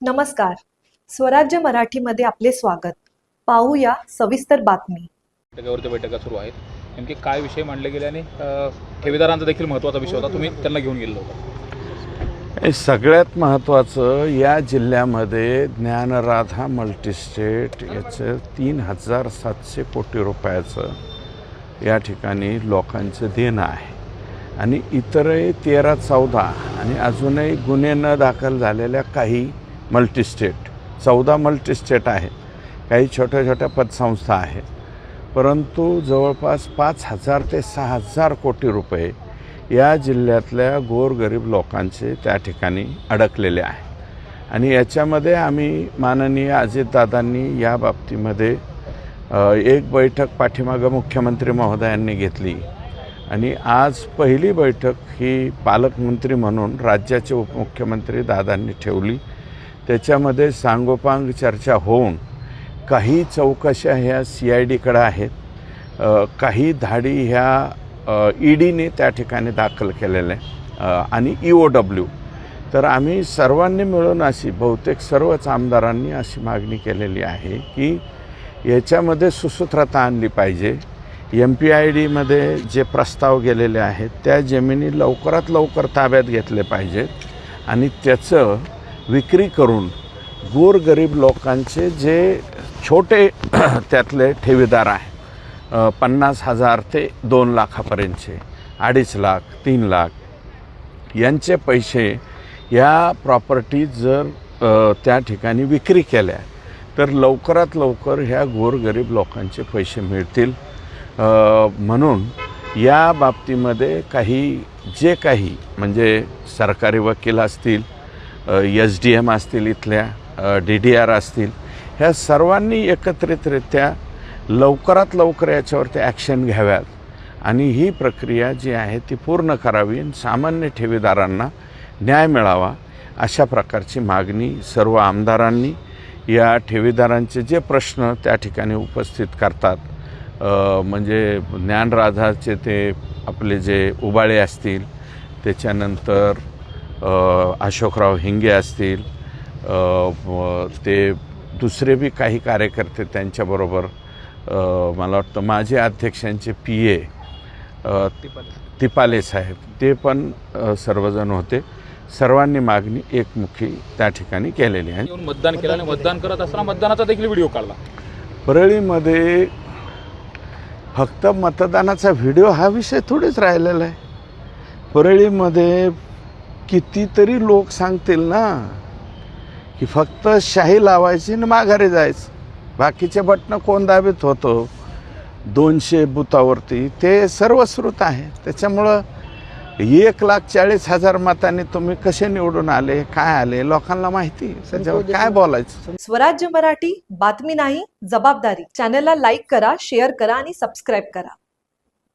नमस्कार. स्वराज्य मराठीमध्ये आपले स्वागत. पाहूया सविस्तर बातमी. बैठकावरती बैठका सुरू आहेत. नेमके काय विषय मांडले गेले आणि ठेवीदारांचा देखील महत्त्वाचा विषय होता, तुम्ही त्यांना घेऊन गेलेला होता. सगळ्यात महत्त्वाचं या जिल्ह्यामध्ये ज्ञानराधा मल्टीस्टेट याचं 3,700 कोटी रुपयाचं या ठिकाणी लोकांचं देणं आहे आणि इतरही 13-14 आणि अजूनही गुन्हे न दाखल झालेल्या काही मल्टीस्टेट 14 मल्टीस्टेट आहे, काही छोट्या छोट्या पतसंस्था आहेत, परंतु जवळपास 5,000 ते 6,000 कोटी रुपये या जिल्ह्यातल्या गोरगरीब लोकांचे त्या ठिकाणी अडकलेले आहे. आणि याच्यामध्ये आम्ही माननीय अजितदादांनी या बाबतीमध्ये एक बैठक पाठीमागं मुख्यमंत्री महोदयांनी घेतली आणि आज पहिली बैठक ही पालकमंत्री म्हणून राज्याचे उपमुख्यमंत्री दादांनी ठेवली. त्याच्यामध्ये सांगोपांग चर्चा होऊन काही चौकशा ह्या CIDकडे आहेत, काही धाडी ह्या EDने त्या ठिकाणी दाखल केलेल्या आणि EOW. तर आम्ही सर्वांनी मिळून अशी बहुतेक सर्वच आमदारांनी अशी मागणी केलेली आहे की याच्यामध्ये सुसूत्रता आणली पाहिजे. MPIDमध्ये जे प्रस्ताव गेलेले आहेत त्या जमिनी लवकरात लवकर ताब्यात घेतले पाहिजेत आणि त्याचं विक्री करून गोरगरीब लोकांचे जे छोटे त्यातले ठेवीदार आहेत 50,000 ते 2 लाखापर्यंतचे, 2.5 लाख 3 लाख यांचे पैसे या प्रॉपर्टीज जर त्या ठिकाणी विक्री केल्या तर लवकरात लवकर ह्या गोरगरीब लोकांचे पैसे मिळतील. म्हणून या बाबतीमध्ये जे काही म्हणजे सरकारी वकील असतील, SDM असतील, इथल्या DDR असतील, ह्या सर्वांनी एकत्रितरित्या लवकरात लवकर याच्यावरती ॲक्शन घ्याव्यात आणि ही प्रक्रिया जी आहे ती पूर्ण करावी आणि सामान्य ठेवीदारांना न्याय मिळावा अशा प्रकारची मागणी सर्व आमदारांनी या ठेवीदारांचे जे प्रश्न त्या ठिकाणी उपस्थित करतात, म्हणजे ज्ञानराधाचे ते आपले जे उबाळे असतील, त्याच्यानंतर अशोकराव हिंगे असतील, ते दुसरे बी काही कार्यकर्ते त्यांच्याबरोबर, मला वाटतं माझे अध्यक्षांचे PA तिपाले साहेब ते पण सर्वजण होते. सर्वांनी मागणी एकमुखी त्या ठिकाणी केलेली आहे. मतदान केलं आणि मतदान करत असताना मतदानाचा देखील व्हिडिओ काढला. परळीमध्ये फक्त मतदानाचा व्हिडिओ हा विषय थोडेच राहिलेला आहे. परळीमध्ये कितीतरी लोक सांगतील ना की फक्त शाही लावायची आणि माघारी जायचं, बाकीचे बटणं कोण दाबीत होतो 200 बुथावरती ते सर्वश्रुत आहे. त्याच्यामुळं 1,40,000 मतांनी तुम्ही कसे निवडून आले, काय आले, लोकांना माहिती. त्याच्यावर काय बोलायचं. स्वराज्य मराठी, बातमी नाही जबाबदारी. चॅनलला लाईक करा, शेअर करा आणि सबस्क्राईब करा.